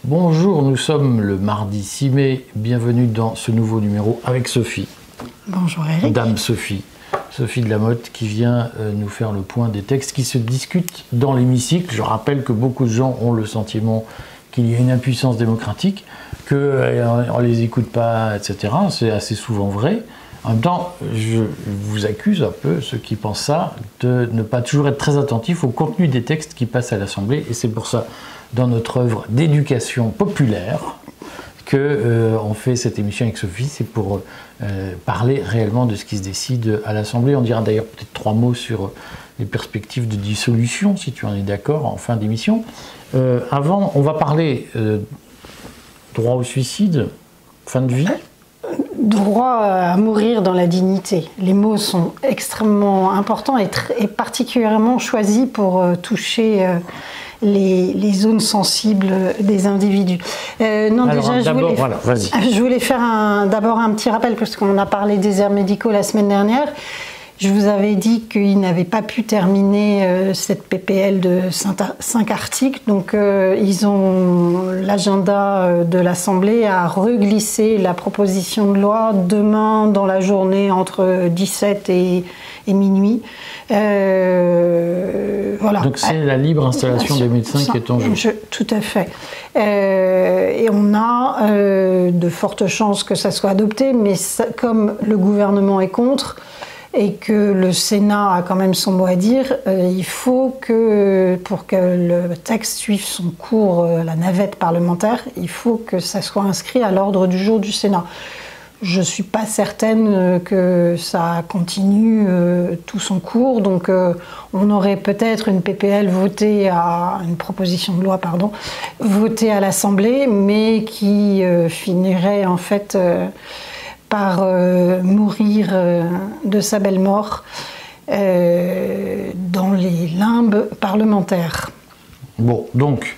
Bonjour, nous sommes le mardi 6 mai, bienvenue dans ce nouveau numéro avec Sophie. Bonjour Eric. Dame Sophie de la Motte qui vient nous faire le point des textes qui se discutent dans l'hémicycle. Je rappelle que beaucoup de gens ont le sentiment qu'il y a une impuissance démocratique, qu'on ne les écoute pas, etc. C'est assez souvent vrai. En même temps, je vous accuse un peu, ceux qui pensent ça, de ne pas toujours être très attentifs au contenu des textes qui passent à l'Assemblée. Et c'est pour ça, dans notre œuvre d'éducation populaire, qu'on fait cette émission avec Sophie. C'est pour parler réellement de ce qui se décide à l'Assemblée. On dira d'ailleurs peut-être 3 mots sur les perspectives de dissolution, si tu en es d'accord, en fin d'émission. Avant, on va parler droit au suicide, fin de vie. Droit à mourir dans la dignité. Les mots sont extrêmement importants et particulièrement choisis pour toucher les zones sensibles des individus. Je voulais faire d'abord un petit rappel, parce qu'on a parlé des déserts médicaux la semaine dernière. Je vous avais dit qu'ils n'avaient pas pu terminer cette PPL de 5 articles, donc l'agenda de l'Assemblée a reglissé la proposition de loi demain dans la journée entre 17 et minuit. Voilà. Donc c'est la libre installation des médecins qui est en jeu. Tout à fait. Et on a de fortes chances que ça soit adopté, mais comme le gouvernement est contre, et que le Sénat a quand même son mot à dire, il faut que, pour que le texte suive son cours, la navette parlementaire, il faut que ça soit inscrit à l'ordre du jour du Sénat. Je ne suis pas certaine que ça continue tout son cours, donc on aurait peut-être une PPL une proposition de loi, votée à l'Assemblée, mais qui finirait en fait par mourir de sa belle mort dans les limbes parlementaires. Bon, donc,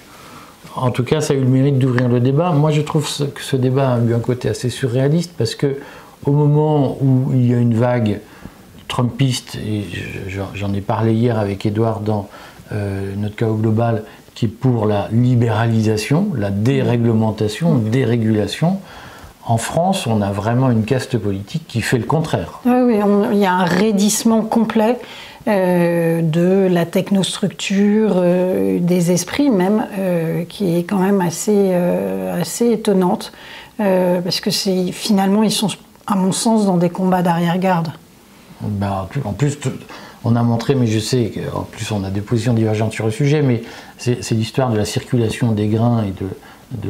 en tout cas, ça a eu le mérite d'ouvrir le débat. Moi, je trouve que ce débat a eu un côté assez surréaliste, parce que au moment où il y a une vague trumpiste, et j'en ai parlé hier avec Édouard dans notre chaos global, qui est pour la libéralisation, la déréglementation, dérégulation, en France, on a vraiment une caste politique qui fait le contraire. Oui, il y a un raidissement complet de la technostructure, des esprits même, qui est quand même assez étonnante, parce que finalement, ils sont, à mon sens, dans des combats d'arrière-garde. En plus, on a montré, mais je sais qu'en plus on a des positions divergentes sur le sujet, mais c'est l'histoire de la circulation des grains et de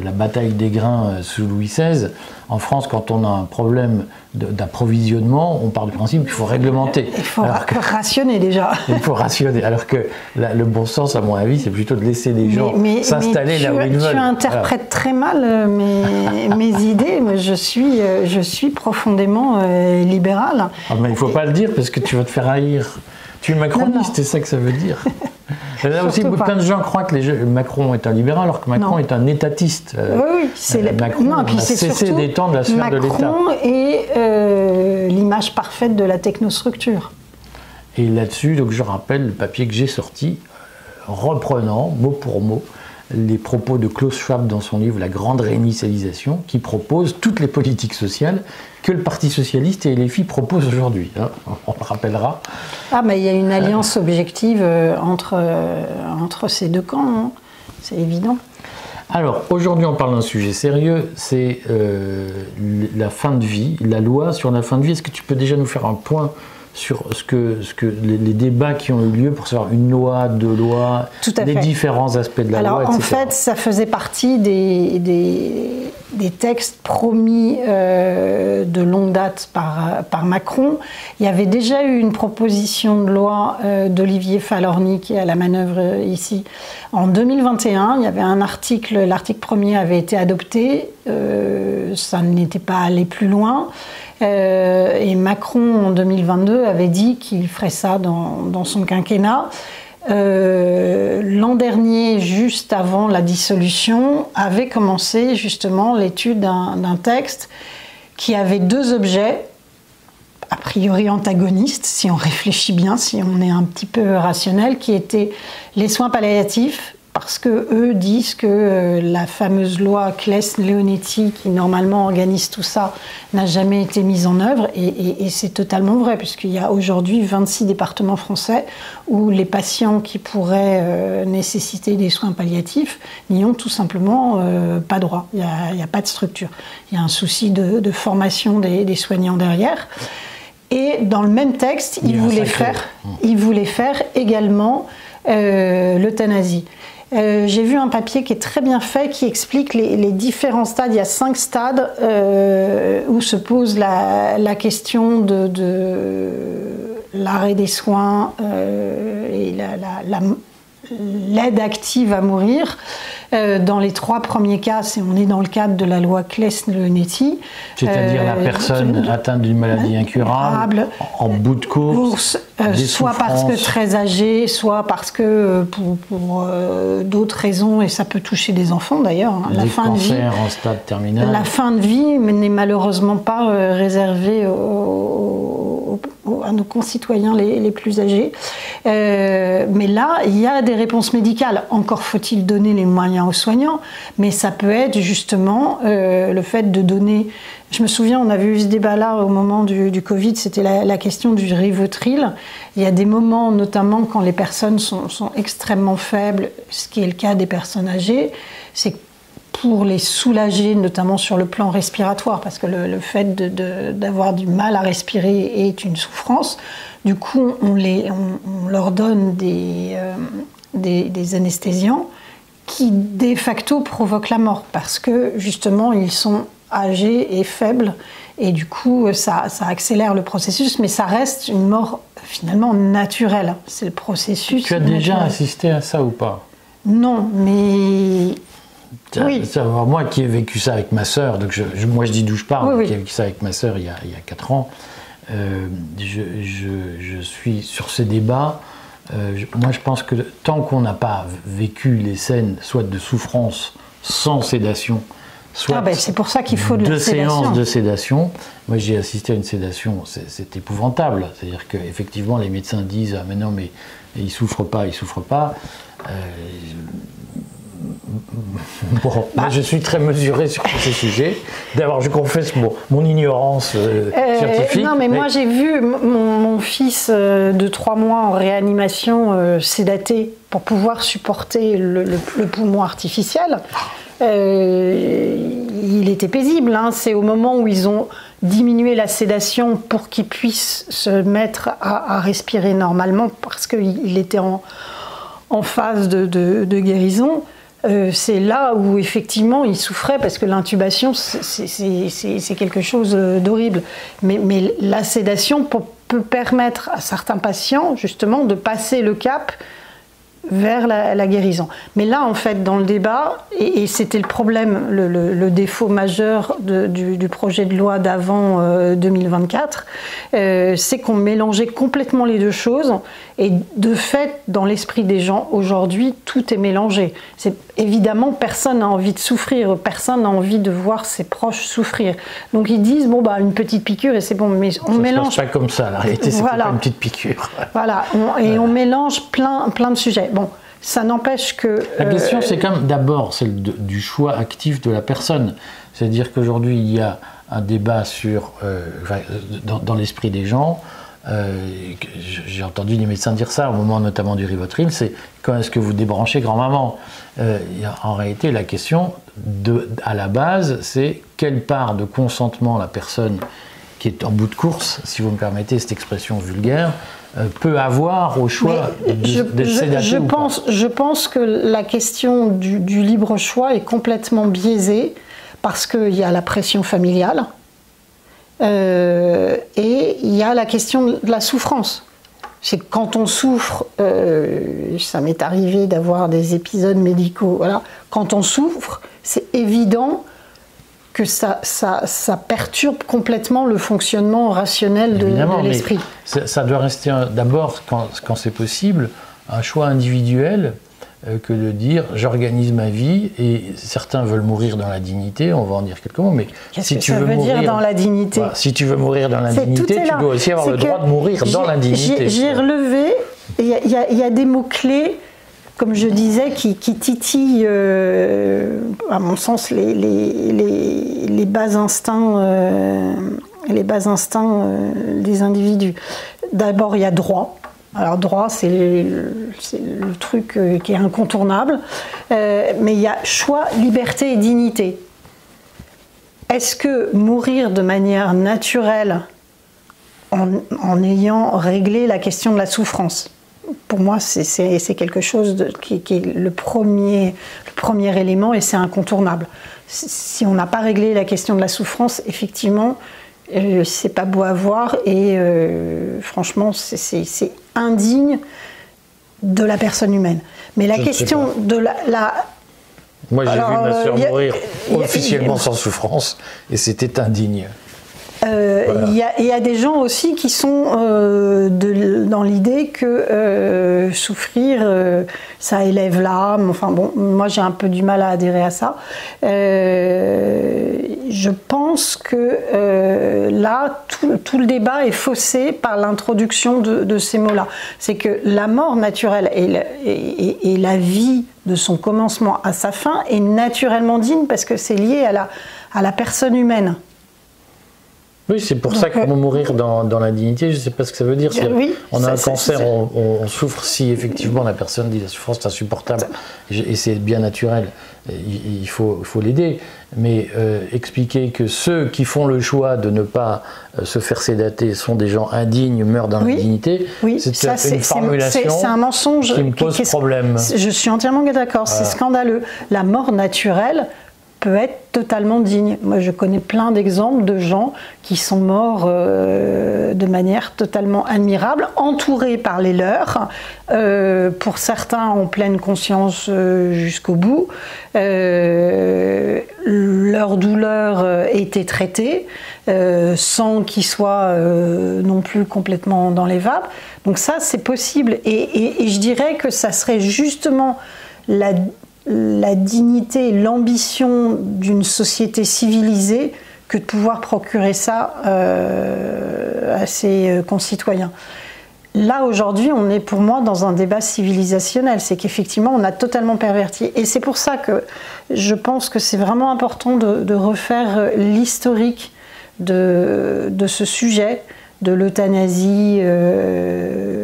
la bataille des grains sous Louis XVI. En France, quand on a un problème d'approvisionnement, on part du principe qu'il faut réglementer. Il faut rationner déjà. Il faut rationner, alors que le bon sens, à mon avis, c'est plutôt de laisser les gens s'installer là où ils veulent. Tu interprètes très mal mes idées. Je suis profondément libérale. Mais il ne faut pas le dire, parce que tu vas te faire haïr. Tu es macroniste, c'est ça que ça veut dire. Là aussi, plein de gens croient que Macron est un libéral, alors que Macron est un étatiste. Oui, Macron a cessé d'étendre la sphère de l'État. Macron est l'image parfaite de la technostructure. Et là-dessus, donc je rappelle le papier que j'ai sorti, reprenant mot pour mot les propos de Klaus Schwab dans son livre La Grande Réinitialisation, qui propose toutes les politiques sociales que le Parti Socialiste et LFI proposent aujourd'hui. Hein, on le rappellera. Mais il y a une alliance objective entre ces deux camps, hein, c'est évident. Alors, aujourd'hui, on parle d'un sujet sérieux, c'est la fin de vie, la loi sur la fin de vie. Est-ce que tu peux déjà nous faire un point sur les débats qui ont eu lieu pour savoir une loi, deux lois, les différents aspects de la loi, etc. En fait, ça faisait partie des textes promis de longue date par Macron. Il y avait déjà eu une proposition de loi d'Olivier Falorni, qui est à la manœuvre ici, en 2021. Il y avait un article, l'article premier avait été adopté, ça n'était pas allé plus loin. Et Macron, en 2022, avait dit qu'il ferait ça dans son quinquennat. L'an dernier, juste avant la dissolution, avait commencé justement l'étude d'un texte qui avait deux objets. a priori antagonistes, si on réfléchit bien, si on est un petit peu rationnel, qui étaient les soins palliatifs, parce qu'eux disent que la fameuse loi Claes-Leonetti, qui normalement organise tout ça, n'a jamais été mise en œuvre. Et c'est totalement vrai, puisqu'il y a aujourd'hui 26 départements français où les patients qui pourraient nécessiter des soins palliatifs n'y ont tout simplement pas droit. Il n'y a pas de structure. Il y a un souci de formation des soignants derrière. Et dans le même texte, il voulait faire également l'euthanasie. J'ai vu un papier qui est très bien fait, qui explique les différents stades. Il y a 5 stades où se pose la question de l'arrêt des soins et l'aide active à mourir. Dans les 3 premiers cas, on est dans le cadre de la loi Claes-Leonetti. C'est-à-dire la personne atteinte d'une maladie incurable, en bout de course, soit parce que très âgée, soit parce que pour d'autres raisons, et ça peut toucher des enfants d'ailleurs. Hein, la fin de vie en stade terminal. La fin de vie n'est malheureusement pas réservée à nos concitoyens les plus âgés. Mais là, il y a des réponses médicales. Encore faut-il donner les moyens aux soignants, mais ça peut être justement le fait de donner... Je me souviens, on avait eu ce débat-là au moment du Covid, c'était la question du Rivotril. Il y a des moments, notamment quand les personnes sont extrêmement faibles, ce qui est le cas des personnes âgées, c'est pour les soulager, notamment sur le plan respiratoire, parce que le fait d'avoir du mal à respirer est une souffrance. Du coup, on leur donne des anesthésiants qui, de facto, provoquent la mort, parce que, justement, ils sont âgés et faibles, et du coup, ça accélère le processus, mais ça reste une mort, finalement, naturelle. C'est le processus Tu as déjà assisté à ça ou pas? Non, mais... Oui. Moi qui ai vécu ça avec ma sœur, donc moi je dis d'où je parle, oui. Qui ai vécu ça avec ma sœur il y a 4 ans, je suis sur ces débats. Moi je pense que tant qu'on n'a pas vécu les scènes soit de souffrance sans sédation, soit c'est pour ça qu'il faut de la sédation. Séances de sédation. Moi j'ai assisté à une sédation, c'est épouvantable. C'est-à-dire qu'effectivement les médecins disent « Ah mais non, mais il souffre pas. » Bon, moi je suis très mesuré sur ces sujets. D'abord, je confesse mon ignorance scientifique. Non, mais moi j'ai vu mon fils de 3 mois en réanimation sédaté pour pouvoir supporter le poumon artificiel. Il était paisible. Hein. C'est au moment où ils ont diminué la sédation pour qu'il puisse se mettre à respirer normalement, parce qu'il était en phase de guérison. C'est là où effectivement il souffrait, parce que l'intubation c'est quelque chose d'horrible. Mais la sédation peut permettre à certains patients justement de passer le cap vers la guérison. Mais là, en fait, dans le débat, et c'était le problème, le défaut majeur du projet de loi d'avant 2024, c'est qu'on mélangeait complètement les deux choses, et de fait, dans l'esprit des gens, aujourd'hui, tout est mélangé. Évidemment, personne n'a envie de souffrir, personne n'a envie de voir ses proches souffrir. Donc ils disent, une petite piqûre et c'est bon, mais on mélange... Ça se passe pas comme ça, la réalité, c'est pas une petite piqûre. Voilà, on mélange plein de sujets. Bon, ça n'empêche que... La question, c'est quand même d'abord celle du choix actif de la personne. C'est-à-dire qu'aujourd'hui, il y a un débat sur, dans l'esprit des gens. J'ai entendu les médecins dire ça au moment notamment du Rivotril, c'est quand est-ce que vous débranchez grand-maman? En réalité, la question à la base, c'est quelle part de consentement la personne qui est en bout de course, si vous me permettez cette expression vulgaire, peut avoir au choix de sédater ou pas. Je pense que la question du libre choix est complètement biaisée, parce qu'il y a la pression familiale. Et il y a la question de la souffrance. C'est que quand on souffre, ça m'est arrivé d'avoir des épisodes médicaux, voilà. Quand on souffre, c'est évident que ça perturbe complètement le fonctionnement rationnel de l'esprit. Ça doit rester d'abord, quand c'est possible, un choix individuel que de dire j'organise ma vie et certains veulent mourir dans la dignité, on va en dire quelques mots, mais si tu veux mourir dans la dignité, voilà, si tu veux mourir dans l'indignité, tu dois aussi avoir le droit de mourir dans l'indignité. J'ai relevé, il y a des mots-clés, comme je disais, qui titillent, à mon sens, les bas instincts, des individus. D'abord, il y a droit. Alors droit, c'est le truc qui est incontournable, mais il y a choix, liberté et dignité. Est-ce que mourir de manière naturelle en ayant réglé la question de la souffrance? Pour moi, c'est quelque chose qui est le premier élément et c'est incontournable. Si on n'a pas réglé la question de la souffrance, effectivement, c'est pas beau à voir et franchement, c'est indigne de la personne humaine. Mais la question de la Moi, j'ai vu ma sœur mourir officiellement sans souffrance et c'était indigne. Voilà. Il y a des gens aussi qui sont dans l'idée que souffrir, ça élève l'âme. Enfin bon, moi j'ai un peu du mal à adhérer à ça. Je pense que là, tout le débat est faussé par l'introduction de ces mots-là. C'est que la mort naturelle et la vie de son commencement à sa fin est naturellement digne parce que c'est lié à la personne humaine. Oui, c'est pour ça que mourir dans l'indignité, je ne sais pas ce que ça veut dire. Oui, on a un cancer, on souffre si effectivement la personne dit la souffrance est insupportable et c'est bien naturel. Il faut l'aider. Mais expliquer que ceux qui font le choix de ne pas se faire sédater sont des gens indignes, meurent dans l'indignité, c'est une formulation c'est un mensonge qui me pose problème. Je suis entièrement d'accord, c'est scandaleux. La mort naturelle peut être totalement digne. Moi, je connais plein d'exemples de gens qui sont morts de manière totalement admirable, entourés par les leurs, pour certains en pleine conscience jusqu'au bout. Leur douleur était traitée, sans qu'ils soient non plus complètement dans les vapes. Donc ça, c'est possible. Et je dirais que ça serait justement la dignité et l'ambition d'une société civilisée que de pouvoir procurer ça à ses concitoyens. Là, aujourd'hui, on est pour moi dans un débat civilisationnel. C'est qu'effectivement, on a totalement perverti. Et c'est pour ça que je pense que c'est vraiment important de refaire l'historique de ce sujet, de l'euthanasie,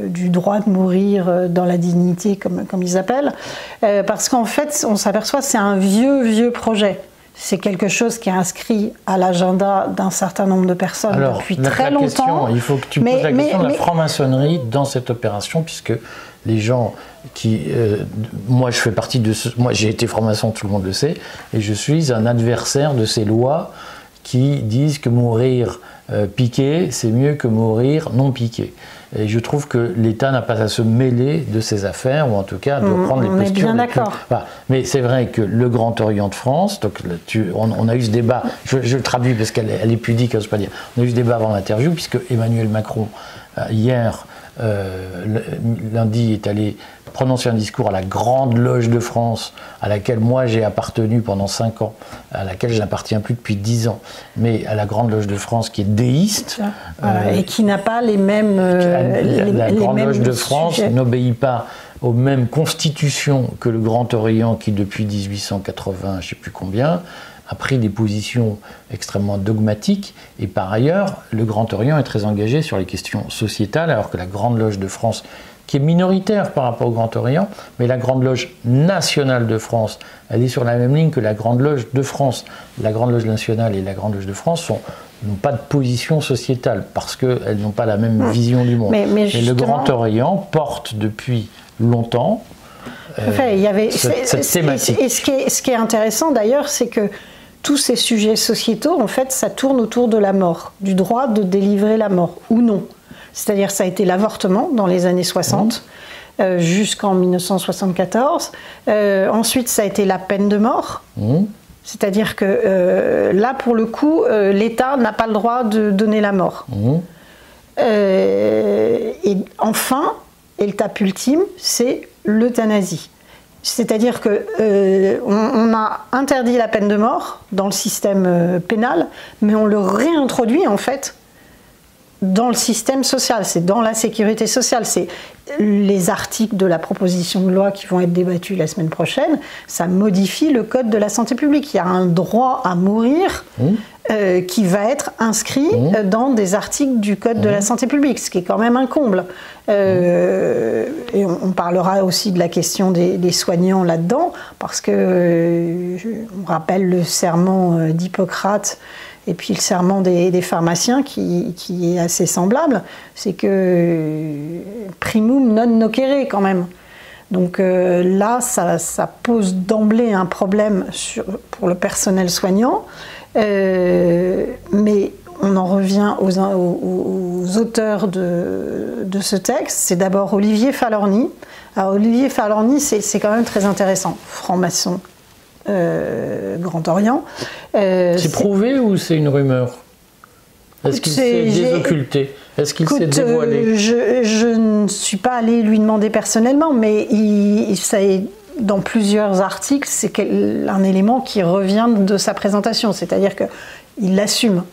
du droit de mourir dans la dignité, comme ils appellent, parce qu'en fait, on s'aperçoit que c'est un vieux projet. C'est quelque chose qui est inscrit à l'agenda d'un certain nombre de personnes depuis très longtemps. Il faut que tu poses la question de la franc-maçonnerie dans cette opération, puisque les gens qui... moi, je fais partie de ce... Moi, j'ai été franc-maçon, tout le monde le sait, et je suis un adversaire de ces lois qui disent que mourir piqué, c'est mieux que mourir non piqué. Et je trouve que l'État n'a pas à se mêler de ces affaires, ou en tout cas doit prendre les postures. On est bien d'accord. Voilà. Mais c'est vrai que le Grand Orient de France, donc on a eu ce débat, je le traduis parce qu'elle est pudique, je ne sais pas dire, on a eu ce débat avant l'interview, puisque Emmanuel Macron, hier, lundi, est allé prononcer un discours à la Grande Loge de France, à laquelle moi j'ai appartenu pendant 5 ans, à laquelle je n'appartiens plus depuis 10 ans, mais à la Grande Loge de France qui est déiste. Et qui n'a pas les mêmes la Grande Loge de France n'obéit pas aux mêmes constitutions que le Grand Orient qui, depuis 1880, je ne sais plus combien, a pris des positions extrêmement dogmatiques, et par ailleurs, le Grand Orient est très engagé sur les questions sociétales, alors que la Grande Loge de France, qui est minoritaire par rapport au Grand Orient, mais la Grande Loge nationale de France, elle est sur la même ligne que la Grande Loge de France. La Grande Loge nationale et la Grande Loge de France n'ont pas de position sociétale, parce qu'elles n'ont pas la même vision du monde. Mais le Grand Orient porte depuis longtemps cette thématique. Et ce qui est intéressant d'ailleurs, c'est que tous ces sujets sociétaux, en fait, ça tourne autour de la mort, du droit de délivrer la mort, ou non. C'est-à-dire ça a été l'avortement dans les années 60, jusqu'en 1974. Ensuite, ça a été la peine de mort. C'est-à-dire que là, pour le coup, l'État n'a pas le droit de donner la mort. Et enfin, l'étape ultime, c'est l'euthanasie. C'est-à-dire qu'on a interdit la peine de mort dans le système pénal, mais on le réintroduit en fait dans le système social, c'est dans la sécurité sociale. C'est les articles de la proposition de loi qui vont être débattus la semaine prochaine, ça modifie le code de la santé publique. Il y a un droit à mourir qui va être inscrit dans des articles du code de la santé publique, ce qui est quand même un comble. Et on parlera aussi de la question des soignants là-dedans, parce que on rappelle le serment d'Hippocrate et puis le serment des pharmaciens qui est assez semblable, c'est que primum non nocere quand même. Donc là, ça pose d'emblée un problème pour le personnel soignant, mais on en revient aux auteurs de ce texte. C'est d'abord Olivier Falorni. Alors Olivier Falorni, c'est quand même très intéressant, franc-maçon, Grand Orient. C'est prouvé ou c'est une rumeur? Est-ce qu'il s'est désocculté? Est-ce qu'il s'est dévoilé? Je ne suis pas allée lui demander personnellement, mais ça est dans plusieurs articles, c'est un élément qui revient de sa présentation, c'est-à-dire qu'il l'assume.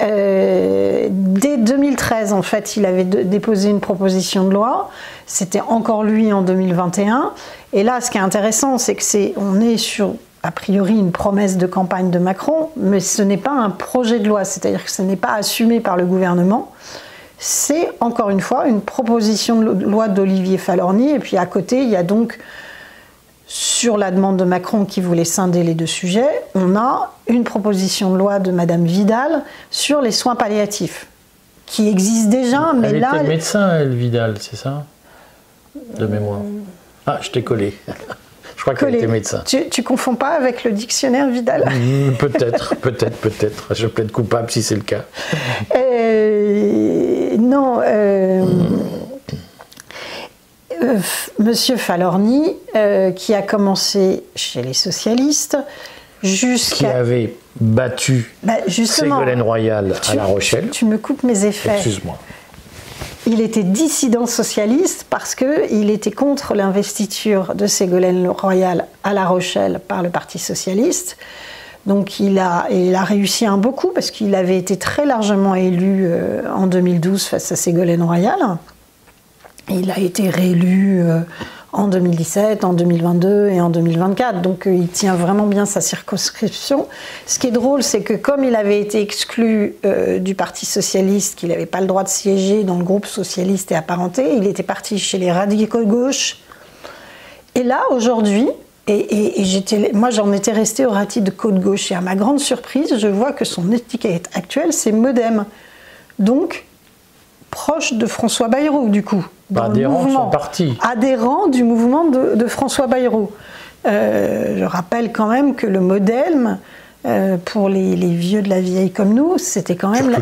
Dès 2013, en fait, il avait déposé une proposition de loi. C'était encore lui en 2021. Et là, ce qui est intéressant, c'est qu'on est sur, a priori, une promesse de campagne de Macron, mais ce n'est pas un projet de loi, c'est-à-dire que ce n'est pas assumé par le gouvernement. C'est, encore une fois, une proposition de loi d'Olivier Falorni. Et puis à côté, il y a donc, sur la demande de Macron qui voulait scinder les deux sujets, on a une proposition de loi de Madame Vidal sur les soins palliatifs, qui existe déjà, mais là... Elle était médecin, elle, Vidal, c'est ça? De mémoire. Ah, je t'ai collé. Je crois qu'elle était médecin. Tu confonds pas avec le dictionnaire Vidal? Peut-être. Je plaide coupable si c'est le cas. Non... Monsieur Falorni, qui a commencé chez les socialistes, qui avait battu Ségolène Royal à La Rochelle. Tu me coupes mes effets. Excuse-moi. Il était dissident socialiste parce qu'il était contre l'investiture de Ségolène Royal à La Rochelle par le Parti socialiste. Donc il a réussi un beau coup parce qu'il avait été très largement élu en 2012 face à Ségolène Royal. Il a été réélu en 2017, en 2022 et en 2024, donc il tient vraiment bien sa circonscription. Ce qui est drôle, c'est que comme il avait été exclu du Parti socialiste, qu'il n'avait pas le droit de siéger dans le groupe socialiste et apparenté, il était parti chez les radicaux de gauche. Et là, aujourd'hui, moi j'en étais restée au radicaux de gauche, et à ma grande surprise, je vois que son étiquette actuelle, c'est Modem. Donc, proche de François Bayrou, du coup. Adhérent de son parti. Adhérent du mouvement de François Bayrou. Je rappelle quand même que le Modem, pour les vieux de la vieille comme nous, c'était quand même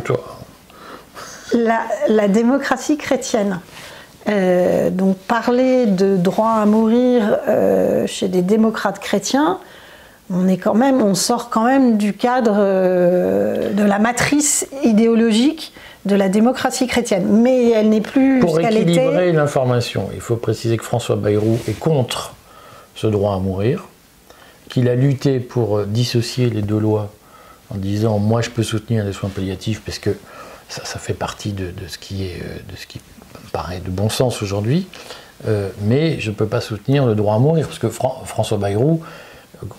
la démocratie chrétienne. Donc parler de droit à mourir chez des démocrates chrétiens, on sort quand même du cadre de la matrice idéologique de la démocratie chrétienne, mais elle n'est plus ce qu'elle était. Pour équilibrer l'information, il faut préciser que François Bayrou est contre ce droit à mourir, qu'il a lutté pour dissocier les deux lois en disant « moi je peux soutenir les soins palliatifs parce que ça fait partie de ce qui me paraît de bon sens aujourd'hui, mais je ne peux pas soutenir le droit à mourir parce que François Bayrou,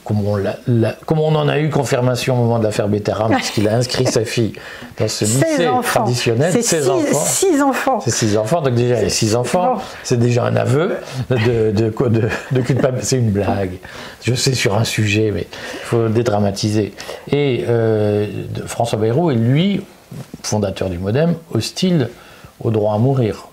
comme on en a eu confirmation au moment de l'affaire Betterham, puisqu'il a inscrit sa fille dans ce lycée traditionnel. C'est 6 enfants. C'est 6 enfants, donc déjà il y a 6 enfants, c'est déjà un aveu de culpabilité. C'est une blague, je sais, sur un sujet, mais il faut dédramatiser. Et François Bayrou est, lui, fondateur du Modem, hostile au droit à mourir.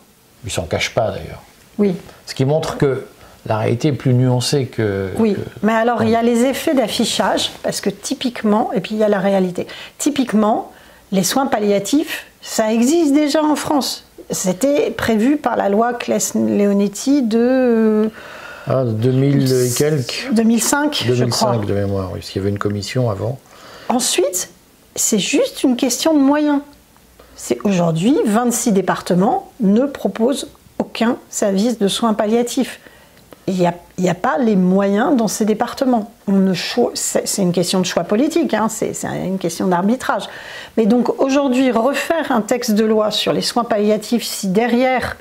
Il ne s'en cache pas d'ailleurs. Oui. Ce qui montre que la réalité est plus nuancée que... Oui, mais alors il y a les effets d'affichage, parce que typiquement, et puis il y a la réalité. Typiquement, les soins palliatifs, ça existe déjà en France. C'était prévu par la loi Claes-Leonetti de... 2000 et quelques 2005, je crois. 2005 de mémoire, oui, parce qu'il y avait une commission avant. Ensuite, c'est juste une question de moyens. Aujourd'hui, 26 départements ne proposent aucun service de soins palliatifs. il n'y a pas les moyens dans ces départements. C'est une question de choix politique, hein, c'est une question d'arbitrage. Mais donc aujourd'hui, refaire un texte de loi sur les soins palliatifs, si derrière,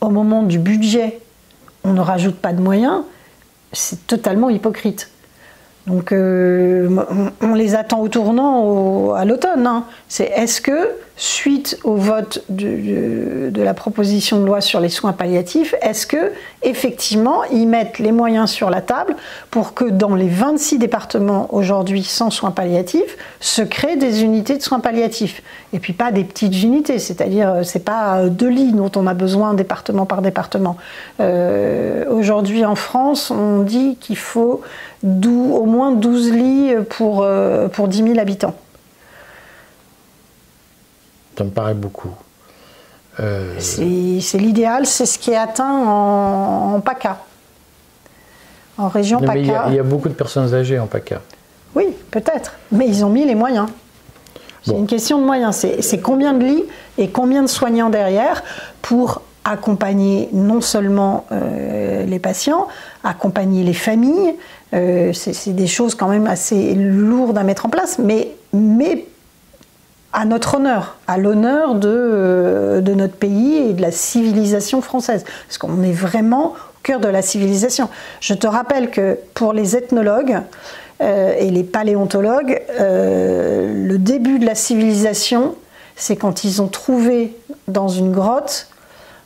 au moment du budget, on ne rajoute pas de moyens, c'est totalement hypocrite. Donc on les attend au tournant à l'automne. Hein. C'est est-ce que, suite au vote de la proposition de loi sur les soins palliatifs, est-ce que effectivement ils mettent les moyens sur la table pour que dans les 26 départements aujourd'hui sans soins palliatifs se créent des unités de soins palliatifs et puis pas des petites unités, c'est-à-dire c'est pas 2 lits dont on a besoin département par département. Aujourd'hui en France, on dit qu'il faut au moins 12 lits pour 10 000 habitants. Ça me paraît beaucoup. C'est l'idéal, c'est ce qui est atteint en PACA, en région PACA. Mais il y a beaucoup de personnes âgées en PACA. Oui, peut-être, mais ils ont mis les moyens. C'est une question de moyens. C'est combien de lits et combien de soignants derrière pour accompagner non seulement les patients, accompagner les familles. C'est des choses quand même assez lourdes à mettre en place, mais à notre honneur, à l'honneur de notre pays et de la civilisation française. Parce qu'on est vraiment au cœur de la civilisation. Je te rappelle que pour les ethnologues et les paléontologues, le début de la civilisation, c'est quand ils ont trouvé dans une grotte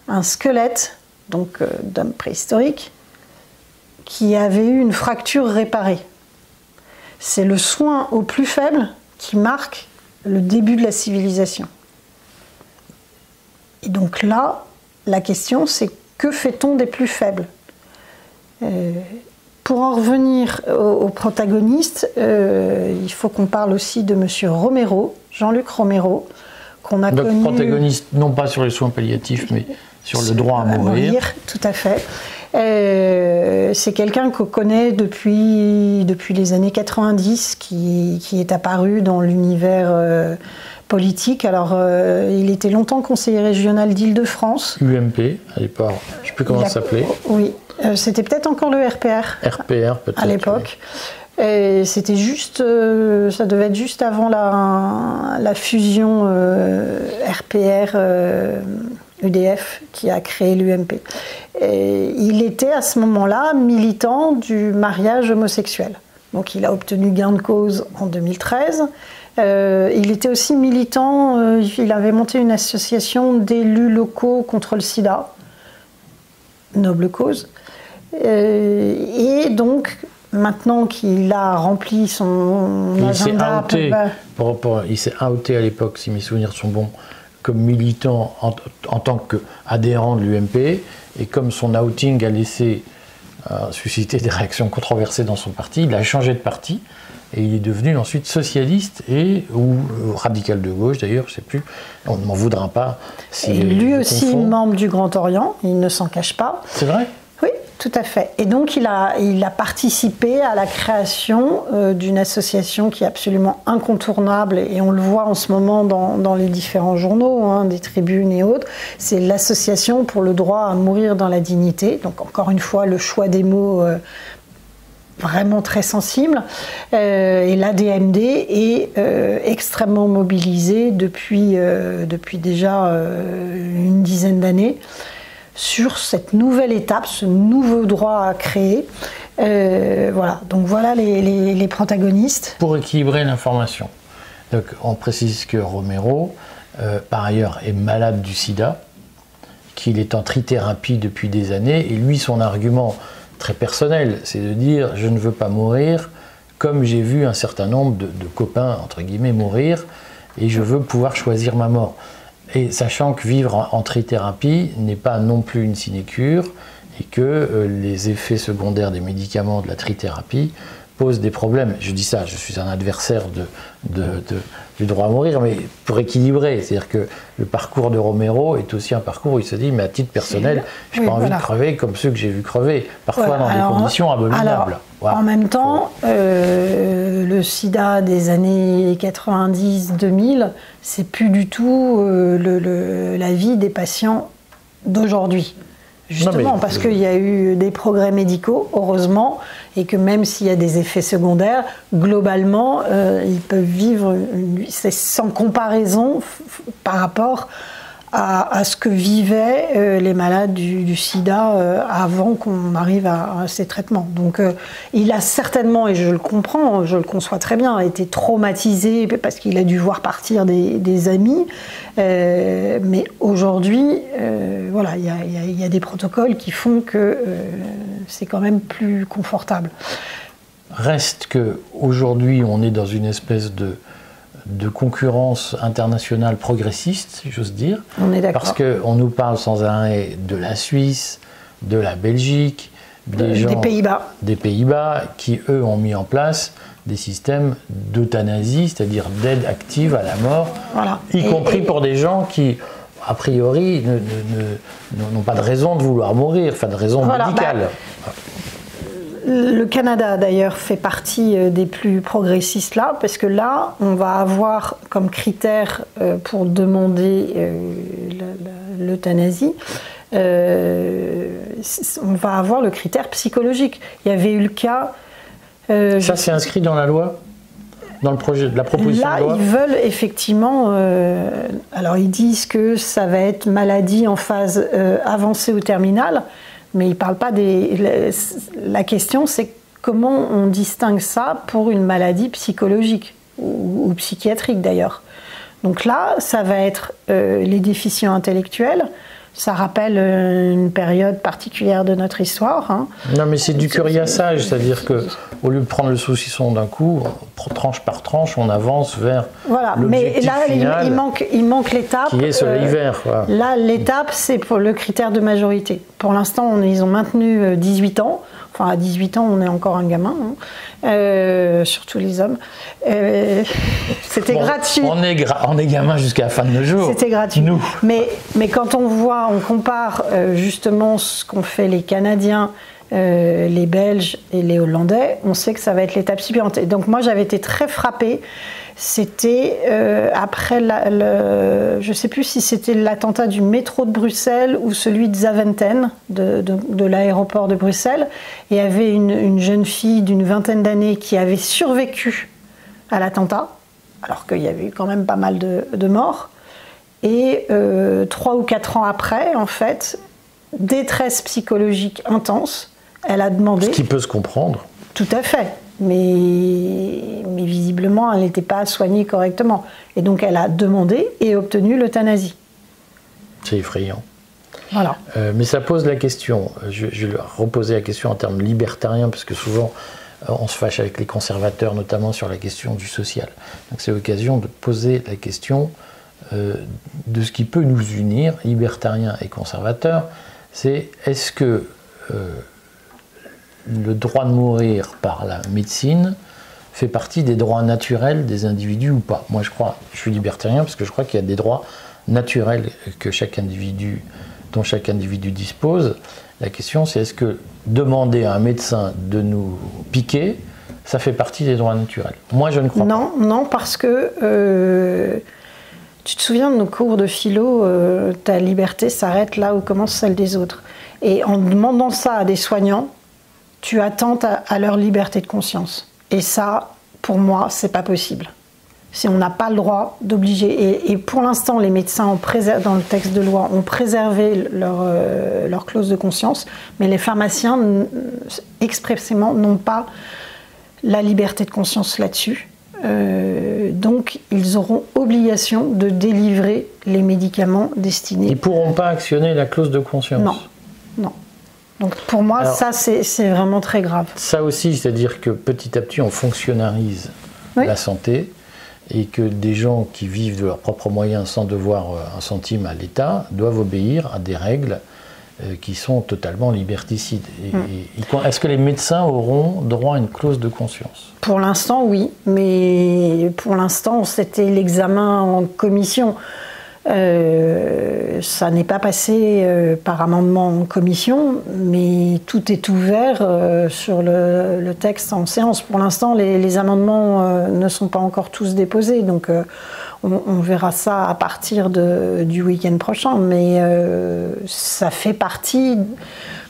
un squelette, donc d'homme préhistorique, qui avait eu une fracture réparée. C'est le soin au plus faible qui marque le début de la civilisation. Et donc là, la question c'est que fait-on des plus faibles ? Pour en revenir aux protagonistes, il faut qu'on parle aussi de M. Romero, Jean-Luc Romero, qu'on a connu... Protagoniste non pas sur les soins palliatifs, mais sur le droit à mourir. Tout à fait. C'est quelqu'un qu'on connaît depuis les années 90, qui est apparu dans l'univers politique. Alors, il était longtemps conseiller régional d'Île-de-France. UMP, à l'époque, je ne sais plus comment ça s'appelait. Oui, c'était peut-être encore le RPR. RPR, peut-être. À l'époque. Oui. C'était juste, ça devait être juste avant la fusion RPR. EDF qui a créé l'UMP. Il était à ce moment-là militant du mariage homosexuel. Donc il a obtenu gain de cause en 2013. Il était aussi militant, il avait monté une association d'élus locaux contre le sida. Noble cause. Et donc, maintenant qu'il a rempli son agenda... Il s'est outé à l'époque, si mes souvenirs sont bons, comme militant en tant qu'adhérent de l'UMP, et comme son outing a laissé susciter des réactions controversées dans son parti, il a changé de parti, et il est devenu ensuite socialiste ou radical de gauche d'ailleurs, je ne sais plus, on ne m'en voudra pas. Si et lui aussi membre du Grand Orient, il ne s'en cache pas. C'est vrai ? Oui, tout à fait. Et donc il a participé à la création d'une association qui est absolument incontournable, et on le voit en ce moment dans les différents journaux, hein, des tribunes et autres. C'est l'Association pour le droit à mourir dans la dignité. Donc encore une fois, le choix des mots vraiment très sensible. Et l'ADMD est extrêmement mobilisé depuis déjà une dizaine d'années sur cette nouvelle étape, ce nouveau droit à créer. Voilà, donc voilà les protagonistes. Pour équilibrer l'information, donc on précise que Romero, par ailleurs, est malade du sida, qu'il est en trithérapie depuis des années, et lui, son argument très personnel, c'est de dire « je ne veux pas mourir comme j'ai vu un certain nombre de copains, entre guillemets, mourir, et je veux pouvoir choisir ma mort ». Et sachant que vivre en trithérapie n'est pas non plus une sinécure, et que les effets secondaires des médicaments de la trithérapie posent des problèmes. Je dis ça, je suis un adversaire du droit à mourir, mais pour équilibrer. C'est-à-dire que le parcours de Romero est aussi un parcours où il se dit, mais à titre personnel, je n'ai pas envie de crever comme ceux que j'ai vus crever, parfois dans des conditions abominables. En même temps, le sida des années 90-2000, c'est plus du tout la vie des patients d'aujourd'hui. Justement, parce qu'il y a eu des progrès médicaux, heureusement, et que même s'il y a des effets secondaires, globalement, ils peuvent vivre, c'est sans comparaison par rapport à ce que vivaient les malades du sida avant qu'on arrive à ces traitements. Donc il a certainement, et je le comprends, je le conçois très bien, été traumatisé parce qu'il a dû voir partir des amis. Mais aujourd'hui, voilà, il y a des protocoles qui font que c'est quand même plus confortable. Reste qu'aujourd'hui, on est dans une espèce de concurrence internationale progressiste, si j'ose dire. On est d'accord. Parce qu'on nous parle sans arrêt de la Suisse, de la Belgique, des Pays-Bas. Des Pays-Bas, qui eux ont mis en place des systèmes d'euthanasie, c'est-à-dire d'aide active à la mort, voilà. y compris pour des gens qui, a priori, n'ont pas de raison de vouloir mourir, enfin de raison médicale. Le Canada, d'ailleurs, fait partie des plus progressistes là, parce que là, on va avoir comme critère pour demander l'euthanasie, on va avoir le critère psychologique. Il y avait eu le cas... ça, c'est inscrit dans la loi ? Dans le projet de la proposition de loi ? Là, ils veulent effectivement... alors, ils disent que ça va être maladie en phase avancée ou terminale, mais ils ne parlent pas des... La question, c'est comment on distingue ça pour une maladie psychologique ou psychiatrique d'ailleurs. Donc là, ça va être les déficients intellectuels. Ça rappelle une période particulière de notre histoire. Hein. Non, mais c'est du curiassage, c'est-à-dire qu'au lieu de prendre le saucisson d'un coup, tranche par tranche, on avance vers l'objectif final. Mais là, il manque l'étape. Qui est soleil vert. Voilà. Là, l'étape, c'est pour le critère de majorité. Pour l'instant, ils ont maintenu 18 ans. Enfin, à 18 ans, on est encore un gamin, hein. Surtout les hommes. C'était gratuit. On est gamin jusqu'à la fin de nos jours. C'était gratuit. Nous. Mais quand on compare justement ce qu'ont fait les Canadiens, les Belges et les Hollandais, on sait que ça va être l'étape suivante. Et donc moi, j'avais été très frappée. C'était après, je ne sais plus si c'était l'attentat du métro de Bruxelles ou celui de Zaventem, de l'aéroport de Bruxelles. Et il y avait une jeune fille d'une vingtaine d'années qui avait survécu à l'attentat, alors qu'il y avait eu quand même pas mal de morts. Et 3 ou 4 ans après, en fait, détresse psychologique intense, elle a demandé... Ce qui peut se comprendre. Tout à fait. Mais visiblement, elle n'était pas soignée correctement. Et donc, elle a demandé et obtenu l'euthanasie. C'est effrayant. Voilà. Mais ça pose la question, je vais reposer la question en termes libertariens, parce que souvent, on se fâche avec les conservateurs, notamment sur la question du social. Donc, c'est l'occasion de poser la question de ce qui peut nous unir, libertariens et conservateurs. C'est est-ce que... le droit de mourir par la médecine fait partie des droits naturels des individus ou pas. Moi, je suis libertarien parce que je crois qu'il y a des droits naturels dont chaque individu dispose. La question, c'est est-ce que demander à un médecin de nous piquer, ça fait partie des droits naturels? Moi, je ne crois pas. Non, parce que tu te souviens de nos cours de philo, ta liberté s'arrête là où commence celle des autres. Et en demandant ça à des soignants, tu attentes à leur liberté de conscience. Et ça, pour moi, c'est pas possible. Si on n'a pas le droit d'obliger. Et pour l'instant, les médecins, dans le texte de loi, ont préservé leur clause de conscience, mais les pharmaciens, expressément, n'ont pas la liberté de conscience là-dessus. Donc, ils auront obligation de délivrer les médicaments destinés... Ils ne pourront pas actionner la clause de conscience? Non. Donc pour moi, alors, ça c'est vraiment très grave. Ça aussi, c'est-à-dire que petit à petit, on fonctionnalise la santé et que des gens qui vivent de leurs propres moyens sans devoir un centime à l'État doivent obéir à des règles qui sont totalement liberticides. Est-ce que les médecins auront droit à une clause de conscience? Pour l'instant, oui. Mais pour l'instant, c'était l'examen en commission. Ça n'est pas passé par amendement en commission, mais tout est ouvert sur le texte en séance. Pour l'instant, les amendements ne sont pas encore tous déposés, donc on verra ça à partir du week-end prochain, mais ça fait partie,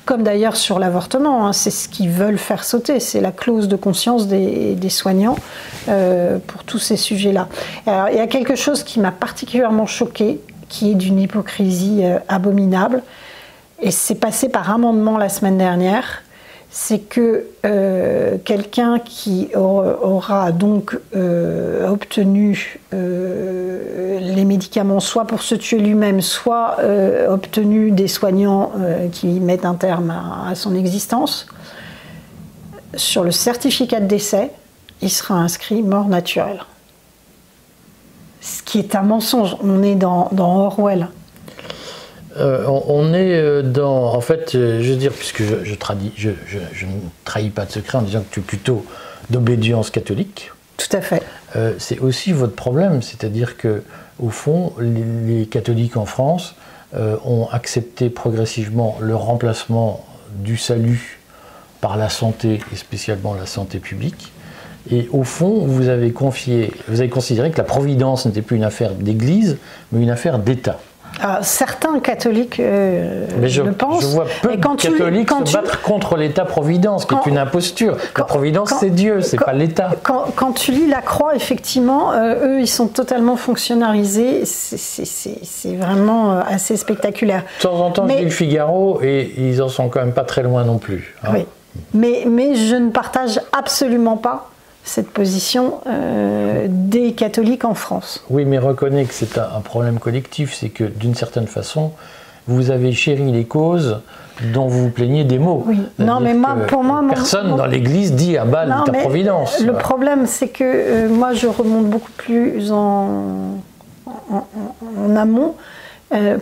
comme d'ailleurs sur l'avortement, hein, c'est ce qu'ils veulent faire sauter, c'est la clause de conscience des soignants pour tous ces sujets-là. Alors, il y a quelque chose qui m'a particulièrement choquée, qui est d'une hypocrisie abominable, et c'est passé par amendement la semaine dernière. C'est que quelqu'un qui aura donc obtenu les médicaments soit pour se tuer lui-même, soit obtenu des soignants qui mettent un terme à son existence, sur le certificat de décès, il sera inscrit mort naturelle. Ce qui est un mensonge, on est dans Orwell. On est dans, en fait, je veux dire, puisque je ne trahis pas de secret en disant que tu es plutôt d'obédience catholique. Tout à fait. C'est aussi votre problème, c'est-à-dire que, au fond, les catholiques en France ont accepté progressivement le remplacement du salut par la santé, et spécialement la santé publique. Et au fond, vous avez considéré que la providence n'était plus une affaire d'Église, mais une affaire d'État. Certains catholiques le pensent. Je vois peu de catholiques se battre contre l'État-providence, qui est une imposture. La providence, c'est Dieu, c'est pas l'État. Quand tu lis la Croix, effectivement, eux, ils sont totalement fonctionnalisés. C'est vraiment assez spectaculaire. De temps en temps, je lis le Figaro, et ils en sont quand même pas très loin non plus. Hein. Oui, mais je ne partage absolument pas cette position des catholiques en France. Oui, mais reconnais que c'est un problème collectif, c'est que d'une certaine façon, vous avez chéri les causes dont vous vous plaignez des mots. Oui. Non, mais pour moi, personne dans l'Église dit à bas l'État-providence. Le problème, c'est que moi, je remonte beaucoup plus en amont.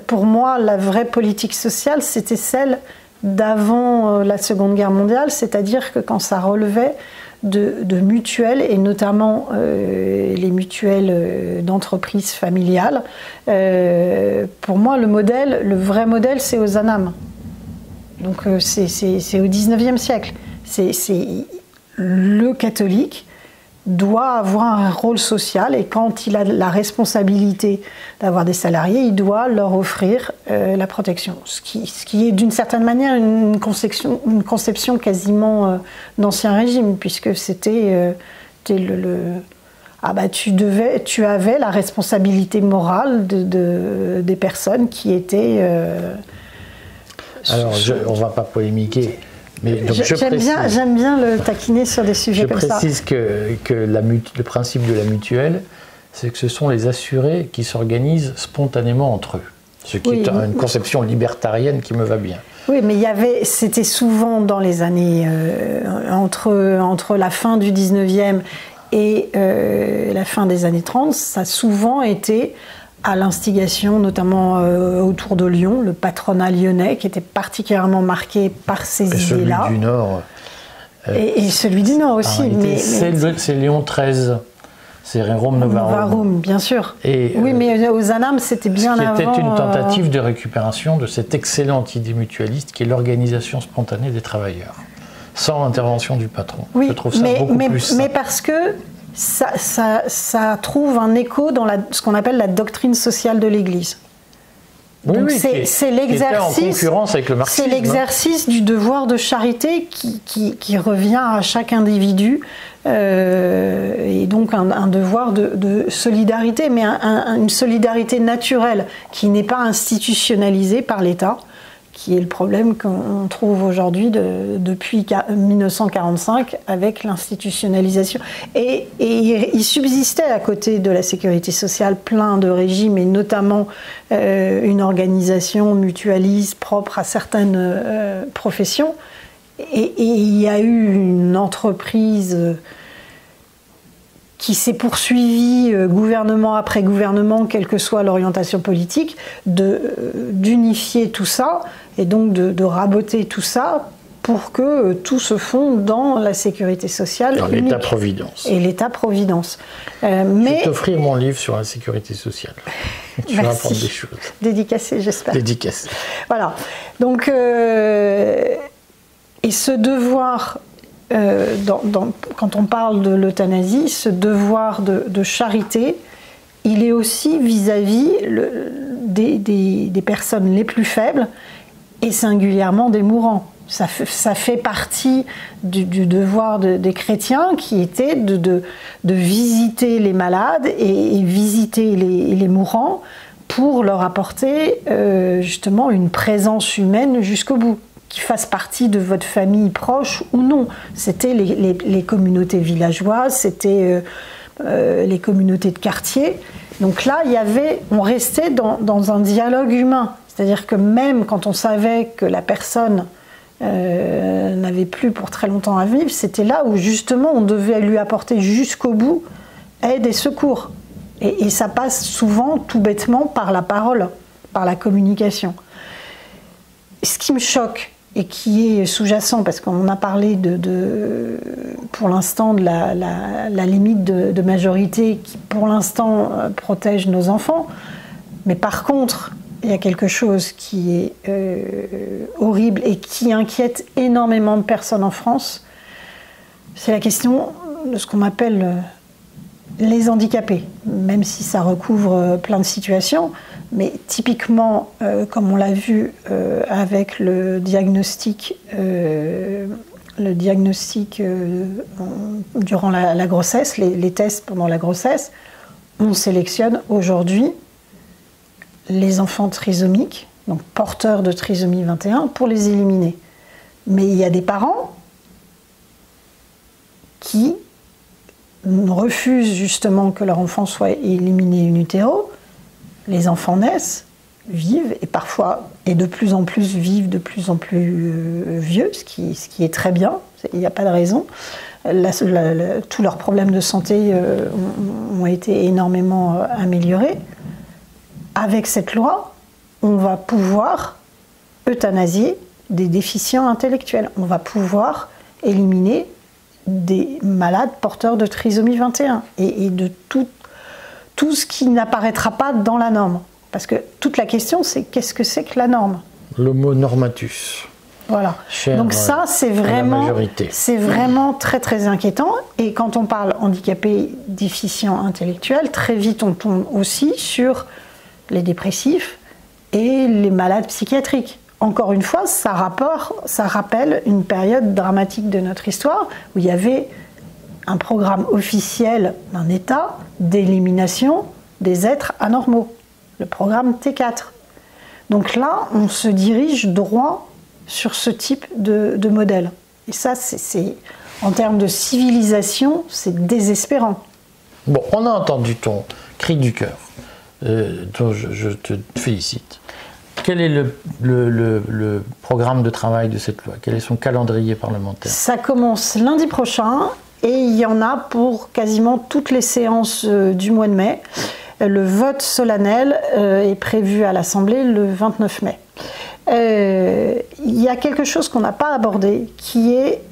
Pour moi, la vraie politique sociale, c'était celle d'avant la Seconde Guerre mondiale, c'est-à-dire que quand ça relevait de mutuelles, et notamment les mutuelles d'entreprises familiales. Pour moi, le vrai modèle, c'est Ozanam. Donc c'est au 19e siècle. Le catholique doit avoir un rôle social, et quand il a la responsabilité d'avoir des salariés, il doit leur offrir la protection. Ce qui est d'une certaine manière une conception quasiment d'Ancien Régime, puisque c'était tu avais la responsabilité morale des personnes qui étaient... Alors, on ne va pas polémiquer. J'aime bien le taquiner sur des sujets comme ça. Je précise que le principe de la mutuelle, c'est que ce sont les assurés qui s'organisent spontanément entre eux. Ce qui est une conception libertarienne qui me va bien. Oui, mais c'était souvent dans les années entre la fin du 19e et la fin des années 30, ça a souvent été à l'instigation, notamment autour de Lyon, le patronat lyonnais, qui était particulièrement marqué par ces idées-là. Celui du Nord. Et celui du Nord aussi. C'est Léon XIII. C'est Rerum Novarum. Novarum, bien sûr. Oui, mais Ozanam, c'était bien avant. C'était une tentative de récupération de cette excellente idée mutualiste qui est l'organisation spontanée des travailleurs, sans intervention du patron. Oui, je trouve ça beaucoup plus simple. Mais parce que ça trouve un écho dans ce qu'on appelle la doctrine sociale de l'Église. Donc c'est l'exercice, en concurrence avec le marxisme. C'est l'exercice du devoir de charité qui revient à chaque individu, et donc un devoir de solidarité, mais une solidarité naturelle qui n'est pas institutionnalisée par l'État, qui est le problème qu'on trouve aujourd'hui depuis 1945 avec l'institutionnalisation. Et il subsistait à côté de la sécurité sociale plein de régimes, et notamment une organisation mutualiste propre à certaines professions. Et il y a eu une entreprise qui s'est poursuivie gouvernement après gouvernement, quelle que soit l'orientation politique, d'unifier tout ça, et donc de raboter tout ça pour que tout se fonde dans la sécurité sociale. Dans l'État-providence. Et l'État-providence. Je vais t'offrir mon livre sur la sécurité sociale. Tu vas apprendre des choses. Dédicacé, j'espère. Dédicacé. Voilà. Donc, et ce devoir... quand on parle de l'euthanasie, ce devoir de charité il est aussi vis-à-vis des personnes les plus faibles et singulièrement des mourants. Ça fait partie du devoir des chrétiens qui était de visiter les malades et visiter les mourants pour leur apporter justement une présence humaine jusqu'au bout, qui fasse partie de votre famille proche ou non. C'était les communautés villageoises, c'était les communautés de quartier. Donc là, on restait dans un dialogue humain. C'est-à-dire que même quand on savait que la personne n'avait plus pour très longtemps à vivre, c'était là où justement on devait lui apporter jusqu'au bout aide et secours. Et ça passe souvent tout bêtement par la parole, par la communication. Ce qui me choque et qui est sous-jacent, parce qu'on a parlé pour l'instant de la limite de majorité qui pour l'instant protège nos enfants, mais par contre il y a quelque chose qui est horrible et qui inquiète énormément de personnes en France, c'est la question de ce qu'on appelle les handicapés, même si ça recouvre plein de situations, mais typiquement, comme on l'a vu avec le diagnostic durant la grossesse, les tests pendant la grossesse, on sélectionne aujourd'hui les enfants trisomiques, donc porteurs de trisomie 21, pour les éliminer. Mais il y a des parents qui refusent justement que leur enfant soit éliminé in utero. Les enfants naissent, vivent, et parfois, et de plus en plus, vivent de plus en plus vieux, ce qui est très bien, il n'y a pas de raison. Tous leurs problèmes de santé ont été énormément améliorés. Avec cette loi, on va pouvoir euthanasier des déficients intellectuels. On va pouvoir éliminer des malades porteurs de trisomie 21 et de tout ce qui n'apparaîtra pas dans la norme. Parce que toute la question, c'est qu'est-ce que c'est que la norme? Le mot normatus. Voilà. Donc ça, c'est vraiment très très inquiétant. Et quand on parle handicapé, déficient intellectuel, très vite on tombe aussi sur les dépressifs et les malades psychiatriques. Encore une fois, ça rappelle une période dramatique de notre histoire où il y avait un programme officiel d'un État d'élimination des êtres anormaux, le programme T4. Donc là, on se dirige droit sur ce type de modèle. Et ça, en termes de civilisation, c'est désespérant. Bon, on a entendu ton cri du cœur. Dont je te félicite. Quel est le programme de travail de cette loi? Quel est son calendrier parlementaire? Ça commence lundi prochain et il y en a pour quasiment toutes les séances du mois de mai. Le vote solennel est prévu à l'Assemblée le 29 mai. Il y a quelque chose qu'on n'a pas abordé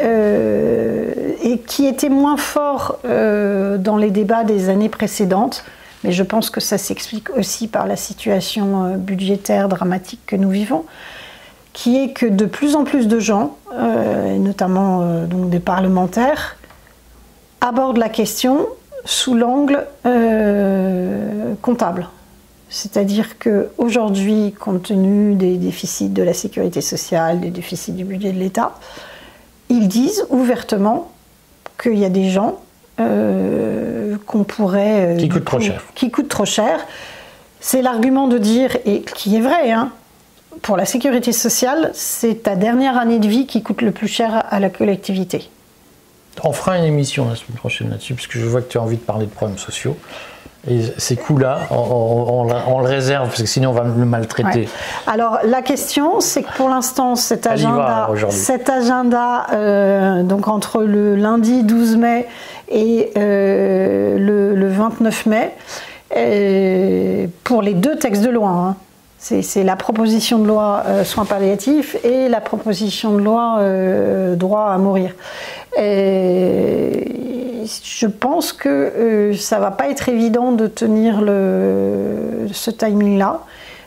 et qui était moins fort dans les débats des années précédentes. Mais je pense que ça s'explique aussi par la situation budgétaire dramatique que nous vivons, qui est que de plus en plus de gens, et notamment donc des parlementaires, abordent la question sous l'angle comptable. C'est-à-dire qu'aujourd'hui, compte tenu des déficits de la sécurité sociale, des déficits du budget de l'État, ils disent ouvertement qu'il y a des gens qu'on pourrait... qui coûtent trop cher. Qui coûtent trop cher. C'est l'argument de dire, et qui est vrai, hein, pour la sécurité sociale, c'est ta dernière année de vie qui coûte le plus cher à la collectivité. On fera une émission la semaine prochaine là-dessus, parce que je vois que tu as envie de parler de problèmes sociaux. Et ces coups-là, on le réserve, parce que sinon on va le maltraiter. Ouais. Alors la question, c'est que pour l'instant, cet agenda donc entre le lundi 12 mai et le 29 mai, pour les deux textes de loi, hein, c'est la proposition de loi soins palliatifs et la proposition de loi droit à mourir. Je pense que ça ne va pas être évident de tenir ce timing-là.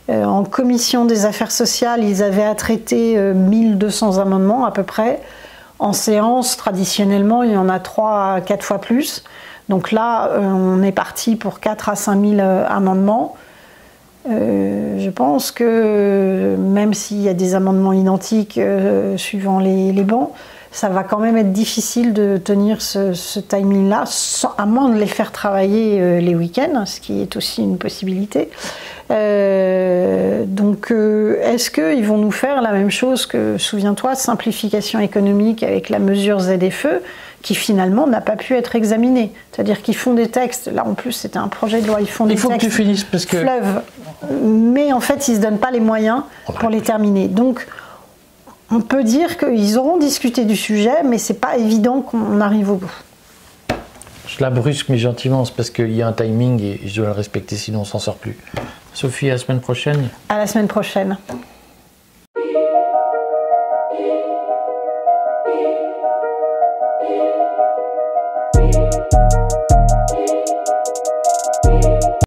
En commission des affaires sociales, ils avaient à traiter 1200 amendements à peu près. En séance, traditionnellement, il y en a 3 à 4 fois plus. Donc là, on est parti pour 4 à 5 000 amendements. Je pense que même s'il y a des amendements identiques suivant les bancs, ça va quand même être difficile de tenir ce timing-là, à moins de les faire travailler les week-ends, ce qui est aussi une possibilité. Donc, est-ce qu'ils vont nous faire la même chose que, souviens-toi, simplification économique avec la mesure ZFE, qui finalement n'a pas pu être examinée. C'est-à-dire qu'ils font des textes, là en plus c'était un projet de loi, ils font des textes, il faut que tu finisses parce que... fleuve, mais en fait ils ne se donnent pas les moyens pour les terminer. Donc on peut dire qu'ils auront discuté du sujet, mais c'est pas évident qu'on arrive au bout. Je la brusque mais gentiment, c'est parce qu'il y a un timing et je dois le respecter, sinon on s'en sort plus. Sophie, à la semaine prochaine. À la semaine prochaine.